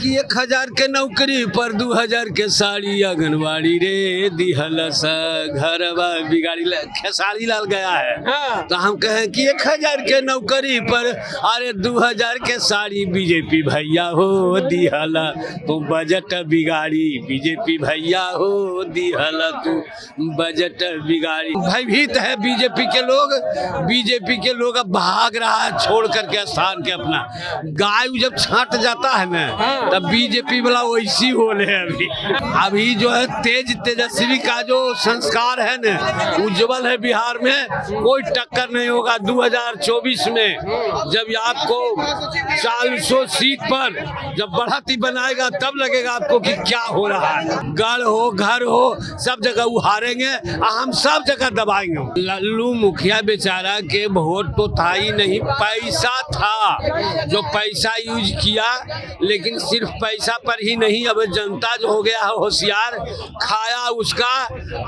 कि 1000 के नौकरी पर 2000 के साड़ी आंगनबाड़ी रे दिहल सा घरवा बिगाड़ी खेसारी लाल गया है। हाँ। तो हम कहें कि 1000 के नौकरी पर अरे 2000 के साड़ी बीजेपी भैया हो दिहला तू बजट बिगाड़ी बीजेपी भैया हो दिहला तू बजट बिगाड़ी। भयभीत है बीजेपी के लोग अब भाग रहा है छोड़ करके स्थान के अपना। गाय जब छाट जाता है ना तब बीजेपी वाला वैसी हो ले। अभी जो है तेजस्वी का जो संस्कार है ना उज्जवल है बिहार में, कोई टक्कर नहीं होगा 2024 में। जब आपको 400 सीट पर जब बढ़ती बनाएगा तब लगेगा आपको कि क्या हो रहा है। गढ़ हो घर हो सब जगह वो हारेंगे, हम सब जगह दबाएंगे। लल्लू मुखिया बेचारा के वोट तो था ही नहीं, पैसा था जो पैसा यूज किया, लेकिन सिर्फ पैसा पर ही नहीं, अब जनता जो हो गया है होशियार, खाया उसका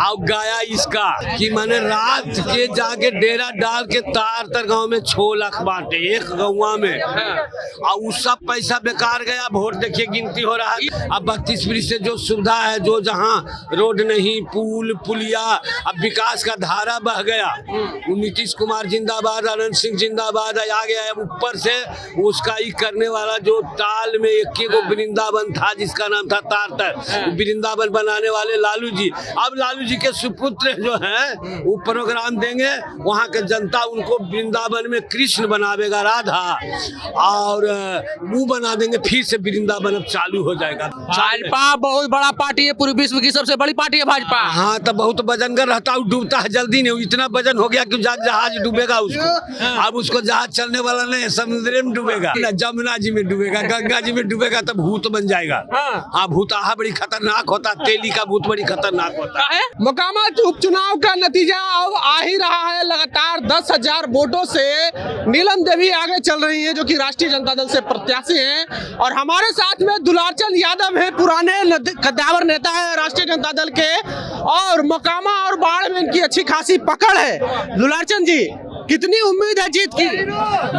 और गाया इसका। कि मैंने रात के जाके डेरा डाल के तार तर गांव में 6 लाख बांटे एक गाँव में, और वो सब पैसा बेकार गया। वोट देखिए गिनती हो रहा है। अब 32 ब्रिज से जो सुविधा है, जो जहाँ रोड नहीं, पुल पुलिया, अब विकास का धारा बह गया। नीतीश कुमार जिंदाबाद, आनंद सिंह जिंदाबाद आ गया है। ऊपर से उसका ही करने वाला जो ताल में एक को वृंदावन था जिसका नाम था तारतर, वृंदावन बनाने वाले लालू जी। अब लालू जी के सुपुत्र जो हैं वो प्रोग्राम देंगे, वहाँ के जनता उनको वृंदावन में कृष्ण बनावेगा, राधा, और वो बना देंगे। फिर से वृंदावन अब चालू हो जाएगा। भाजपा बहुत बड़ा पार्टी है, पूरे विश्व की सबसे बड़ी पार्टी है भाजपा। हाँ तो बहुत वजनगर रहता है, डूबता है जल्दी नहीं। इतना वजन हो गया कि जहाज डूबेगा उसको। अब उसको जहाज चलने वाला नहीं, समुद्र में डूबेगा, जमुना जी में डूबेगा, गंगा जी में डूबेगा, तब भूत बन जाएगा। हाँ भूताहा बड़ी खतरनाक होता, तेली का भूत बड़ी खतरनाक होता है। मोकामा उपचुनाव का नतीजा अब आ ही रहा है। लगातार 10,000 वोटों से नीलम देवी आगे चल रही हैं, जो कि राष्ट्रीय जनता दल से प्रत्याशी हैं। और हमारे साथ में दुलारचंद यादव है, पुराने कद्दावर नेता है राष्ट्रीय जनता दल के, और मोकामा और बाढ़ में इनकी अच्छी खासी पकड़ है। दुलारचंद जी, कितनी उम्मीद है जीत की?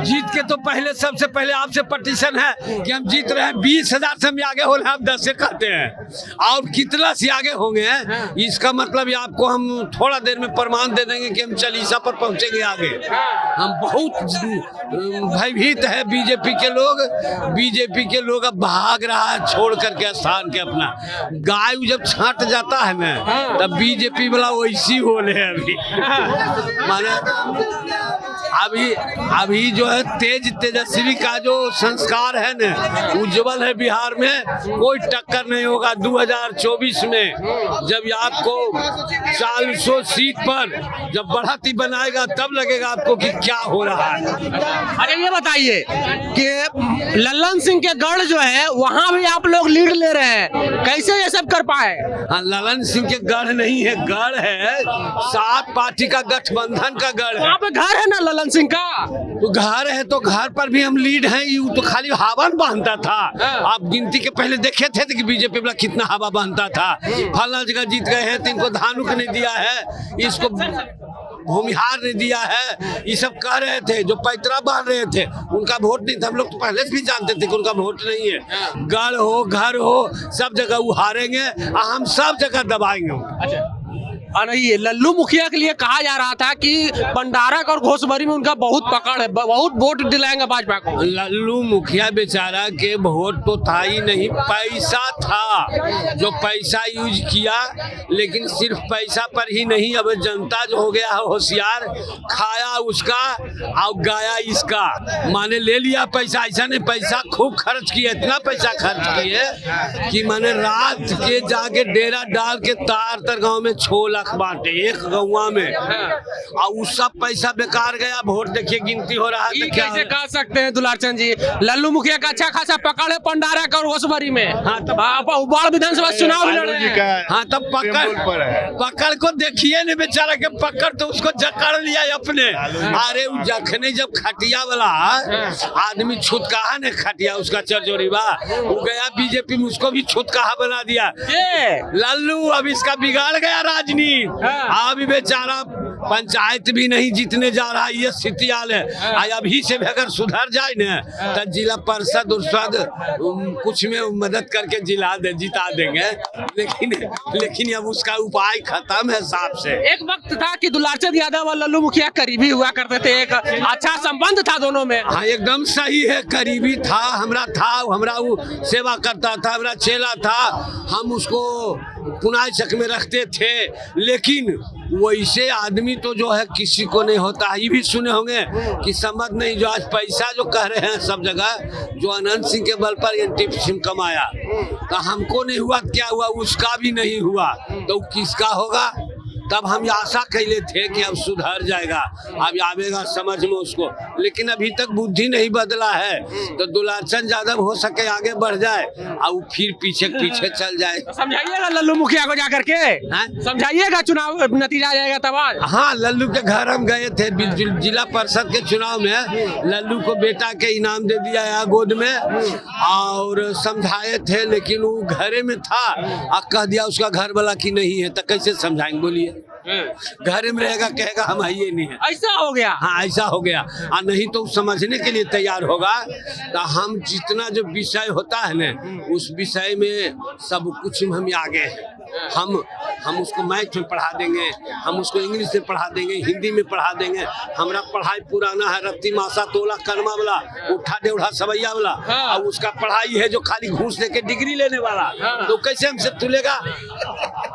जीत के तो पहले सबसे पहले आपसे पटिशन है कि हम जीत रहे हैं। 20,000 से हम आगे हो रहे हैं, हम 10 से कहते हैं, और कितना से आगे होंगे इसका मतलब आपको हम थोड़ा देर में प्रमाण दे देंगे कि हम चालीसा पर पहुंचेंगे आगे। हम बहुत भयभीत है बीजेपी के लोग अब भाग रहा है छोड़ करके स्थान के अपना। गाय जब छाट जाता है ना तब बीजेपी वाला वैसी हो ले। माने अभी जो है तेजस्वी का जो संस्कार है ना उज्जवल है बिहार में, कोई टक्कर नहीं होगा 2024 में। जब आपको 400 सीट पर जब बढ़ती बनाएगा तब लगेगा आपको कि क्या हो रहा है। अरे ये बताइए कि लल्लन सिंह के गढ़ जो है वहाँ भी आप लोग लीड ले रहे हैं, कैसे ये सब कर पाए? हाँ, लल्लन सिंह के गढ़ नहीं है, गढ़ है 7 पार्टी का गठबंधन का गढ़ है। वहाँ पे घर है ना लल्लन सिंह का, तो घर है तो घर पर भी हम लीड हैं। यू तो खाली हवा बांधता था। आप गिनती के पहले देखे थे कि बीजेपी वाला कितना हवा बांधता था। फला जगह जीत गए हैं तो इनको धानुक नहीं दिया है, इसको भूमिहार ने दिया है, ये सब कह रहे थे। जो पैतरा बांध रहे थे उनका वोट नहीं था, हम लोग तो पहले से भी जानते थे कि उनका वोट नहीं है। गढ़ हो घर हो सब जगह वो हारेंगे, हम सब जगह दबाएंगे। अच्छा, और ये लल्लू मुखिया के लिए कहा जा रहा था कि पंडारक और घोसबरी में उनका बहुत पकड़ है, बहुत वोट दिलाएंगे भाजपा को। लल्लू मुखिया बेचारा के वोट तो था ही नहीं, पैसा था जो पैसा यूज किया, लेकिन सिर्फ पैसा पर ही नहीं, अब जनता जो हो गया है होशियार, खाया उसका और गाया इसका। माने ले लिया पैसा, ऐसा नहीं पैसा खूब खर्च किया, इतना पैसा खर्च किए कि मैंने रात के जाके डेरा डाल के तार तर गाँव में 6 लाख बांटे एक गाँव में, और वो सब पैसा बेकार गया। वोट देखिए गिनती हो रहा है। कैसे कह सकते हैं दुलारचंद जी, लल्लू मुखिया का अच्छा खासा पकड़ है पंडारक और घोसबरी में। हाँ तब बाढ़ विधानसभा चुनाव लड़ रहे हैं। हाँ तब पकड़ को देखिए न बेचारा के, पकड़ तो उसको जकड़ लिया अपने। अरे जखने जब खटिया वाला आदमी छुटकाहा ने खटिया उसका चरचोरी बा, वो गया बीजेपी में, उसको भी छुटकाहा बना दिया लल्लू। अब इसका बिगाड़ गया राजनीति। अभी बेचारा पंचायत भी नहीं जीतने जा रहा, ये स्थिति हाल है। अभी से भी अगर सुधर जाए ना तो जिला परिषद उर्षद कुछ में मदद करके जिता देंगे, लेकिन अब उसका उपाय खत्म है साहब से। एक वक्त था कि दुलारचंद यादव और लल्लू मुखिया करीबी हुआ करते थे, एक अच्छा संबंध था दोनों में। हाँ एकदम सही है, करीबी था, हमरा वो सेवा करता था, हमरा चेला था, हम उसको पुनाई चक में रखते थे। लेकिन वैसे आदमी तो जो है किसी को नहीं होता। ये भी सुने होंगे कि समझ नहीं, जो आज पैसा जो कह रहे हैं सब जगह, जो अनंत सिंह के बल पर एंटी सिम कमाया, तो हमको नहीं हुआ, क्या हुआ उसका भी नहीं हुआ, तो किसका होगा? तब हम आशा कैले थे कि अब सुधर जाएगा, अब आवेगा समझ में उसको, लेकिन अभी तक बुद्धि नहीं बदला है। तो दुलारचंद यादव हो सके आगे बढ़ जाए और फिर पीछे चल जाए। समझाइएगा लल्लू मुखिया को जाकर के, समझाइएगा, चुनाव नतीजा आ जाएगा तब आज। हाँ, लल्लू के घर हम गए थे जिला परिषद के चुनाव में, लल्लू को बेटा के इनाम दे दिया है गोद में, और समझाए थे, लेकिन वो घरे में था और कह दिया उसका घर वाला की नहीं है, तो कैसे समझाएंगे बोलिए? घर में रहेगा, कहेगा हम ये नहीं है, ऐसा हो गया। हाँ ऐसा हो गया, और नहीं तो समझने के लिए तैयार होगा। तो हम जितना जो विषय होता है ना, उस विषय में सब कुछ हम आगे हैं। हम उसको मैथ में पढ़ा देंगे, हम उसको इंग्लिश में पढ़ा देंगे, हिंदी में पढ़ा देंगे। हमारा पढ़ाई पुराना है, रत्ती मासा तोला कर्मा वाला, उठा देवढ़ा सवैया वाला, और उसका पढ़ाई है जो खाली घूस लेके डिग्री लेने वाला। तो कैसे हमसे तुलेगा,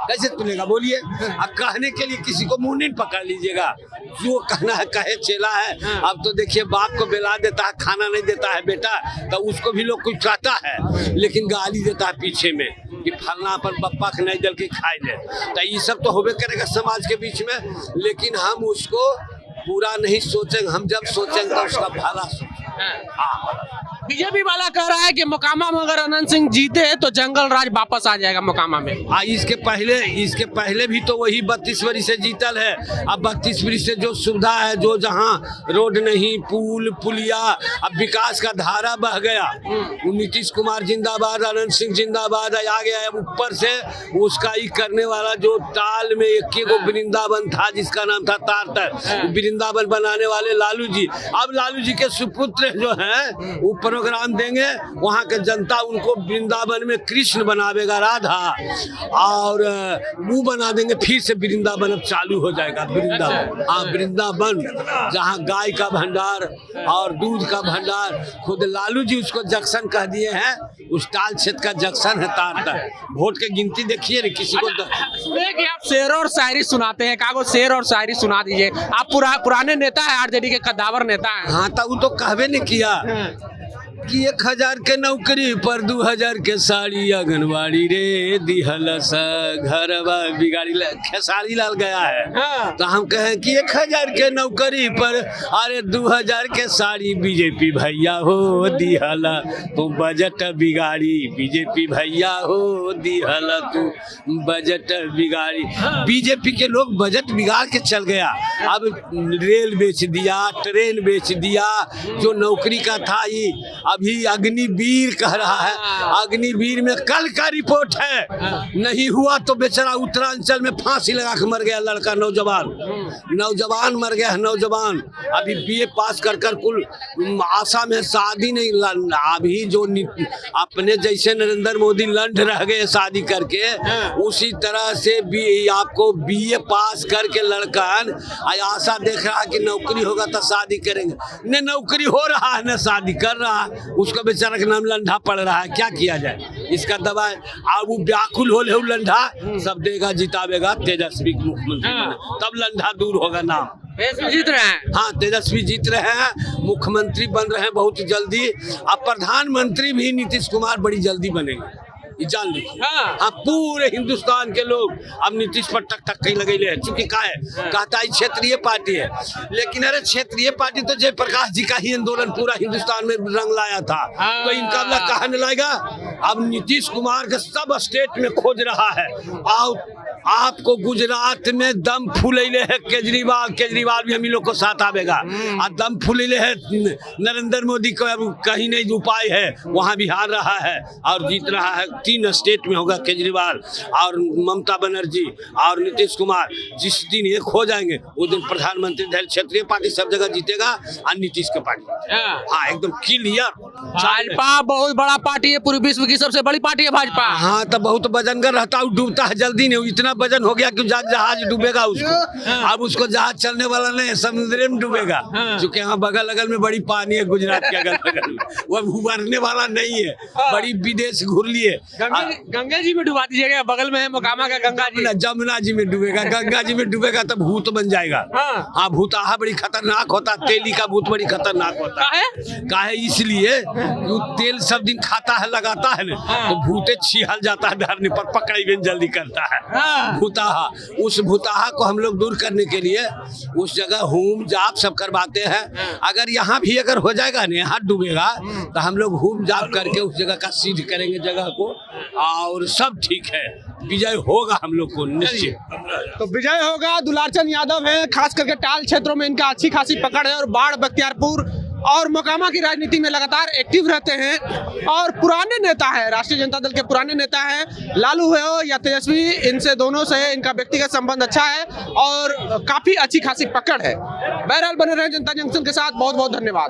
कैसे तुलेगा बोलिए? अब कहने के लिए किसी को मुंह नहीं पकड़ लीजिएगा, जो कहना है कहे, चेला है। अब तो देखिए बाप को बेला देता है, खाना नहीं देता है बेटा, तो उसको भी लोग कुछ कहता है, लेकिन गाली देता है पीछे में कि फलना पर पप्पा के नहीं दल के खाए ले। तो ये सब तो होबे करेगा समाज के बीच में, लेकिन हम उसको पूरा नहीं सोचेंगे, हम जब सोचेंगे तो उसका भला सोचेंगे। बीजेपी वाला कह रहा है कि मोकामा में अगर अनंत सिंह जीते तो जंगल राज वापस आ जाएगा मोकामा में। इसके पहले भी तो वही 32 वरी से जीतल है। अब 32 वरी से जो सुविधा है, जो जहाँ रोड नहीं, पुल पुलिया, अब विकास का धारा बह गया। नीतीश कुमार जिंदाबाद, अनंत सिंह जिंदाबाद, आ गया। ऊपर से उसका ही करने वाला जो ताल में एक वृंदावन था जिसका नाम था तारतर, वृंदावन बनाने वाले लालू जी। अब लालू जी के सुपुत्र जो है वो प्रोग्राम देंगे, वहाँ के जनता उनको वृंदावन में कृष्ण बनावेगा, राधा, और वो बना देंगे। फिर से वृंदावन अब चालू हो जाएगा। वृंदावन, हाँ वृंदावन, जहाँ गाय का भंडार और दूध का भंडार, खुद लालू जी उसको जंक्शन कह दिए हैं। उस ताल क्षेत्र का जंक्शन है तारतर। वोट की गिनती देखिए, किसी को कि आप शेर और शायरी सुनाते हैं, कागो शेर और शायरी सुना दीजिए। आप पुराने नेता है, आरजेडी के कद्दावर नेता है। हाँ, तो वो तो कहवे नहीं किया कि 1000 के नौकरी पर 2000 के साड़ी, आंगनबाड़ी रे दिहल सा घरवा बिगाड़ी। खेसारी लाल गया है। हाँ। तो हम कहें कि 1000 के नौकरी पर अरे 2000 के साड़ी, बीजेपी भैया हो दिहला तू बजट बिगाड़ी, बीजेपी भैया हो दिहला तू बजट बिगाड़ी। बीजेपी के लोग बजट बिगाड़ के चल गया। अब रेल बेच दिया, ट्रेन बेच दिया, जो नौकरी का था ये अभी अग्निवीर कह रहा है। अग्निवीर में कल का रिपोर्ट है, नहीं हुआ तो बेचारा उत्तरांचल में फांसी लगा के मर गया लड़का, नौजवान मर गया है। नौजवान अभी बीए पास कर कुल आशा में शादी नहीं। अभी जो अपने जैसे नरेंद्र मोदी लंड रह गए शादी करके, उसी तरह से भी आपको बीए पास करके लड़का आशा देख रहा है कि नौकरी होगा तो शादी करेंगे। न नौकरी हो रहा है न शादी कर रहा है, उसका बेचारा का नाम लंढा पड़ रहा है। क्या किया जाए? इसका दवा अब वो व्याकुल हो ले लंढा, सब देगा जितावेगा तेजस्वी मुख्यमंत्री बने, तब लंढा दूर होगा। नाम जीत रहे हैं। हाँ, तेजस्वी जीत रहे हैं, मुख्यमंत्री बन रहे हैं बहुत जल्दी। अब प्रधानमंत्री भी नीतीश कुमार बड़ी जल्दी बनेंगे, जान लीजिए। हाँ, पूरे हिंदुस्तान के लोग अब नीतीश पर टक कहीं लगे ले, चूंकि का है कहता है क्षेत्रीय पार्टी है। लेकिन अरे क्षेत्रीय पार्टी तो जयप्रकाश जी का ही आंदोलन पूरा हिंदुस्तान में रंग लाया था, तो इनका कहा न लाएगा। अब नीतीश कुमार के सब स्टेट में खोज रहा है। और आपको गुजरात में दम फूलेले है केजरीवाल भी हम लोग को साथ आवेगा। और दम फूलेले है नरेंद्र मोदी को, अब कहीं नहीं उपाय है, वहाँ भी हार रहा है और जीत रहा है। 3 स्टेट में होगा केजरीवाल और ममता बनर्जी और नीतीश कुमार। जिस दिन एक हो जाएंगे उस दिन प्रधानमंत्री क्षेत्रीय पार्टी सब जगह जीतेगा और नीतीश की पार्टी। हाँ एकदम क्लियर। भाजपा बहुत बड़ा पार्टी है, पूरे विश्व की सबसे बड़ी पार्टी है भाजपा। हाँ तो बहुत वजनगर रहता है, डूबता है जल्दी नहीं। इतना वजन हो गया कि जहाज डूबेगा उसको। अब उसको जहाज चलने वाला नहीं, समुद्र में डूबेगा। क्योंकि यहाँ बगल अगल में बड़ी पानी है, गुजरात के अगल बगल में, वो उभरने वाला नहीं है। बड़ी विदेश घूर लिए। गंगा जी में डुबा दीजिएगा, बगल में है मोकामा का गंगा जी। जमुना जी में डूबेगा, गंगा जी में डूबेगा तो भूत बन जाएगा। हाँ भूताहा बड़ी खतरनाक होता, तेली का भूत बड़ी खतरनाक होता है। काहे इसलिए तेल सब दिन खाता है, लगाता है ना, तो भूते छिहल जाता है, धरने पर पकड़े भी जल्दी करता है। भूताहा, उस भूताहा को हम लोग दूर करने के लिए उस जगह होम जाप सब करवाते हैं। अगर यहाँ भी अगर हो जाएगा ना, यहाँ डूबेगा तो हम लोग होम जाप करके उस जगह का सिद्ध करेंगे जगह को, और सब ठीक है। विजय होगा हम लोग को निश्चित। तो विजय होगा। दुलारचंद यादव है, खास करके टाल क्षेत्रों में इनका अच्छी खासी पकड़ है और बाढ़, बख्तियारपुर और मोकामा की राजनीति में लगातार एक्टिव रहते हैं और पुराने नेता है, राष्ट्रीय जनता दल के पुराने नेता हैं। लालू हो या तेजस्वी, इनसे दोनों से इनका व्यक्तिगत संबंध अच्छा है और काफी अच्छी खासी पकड़ है। बहरहाल बने रहे जनता जंक्शन के साथ। बहुत बहुत धन्यवाद।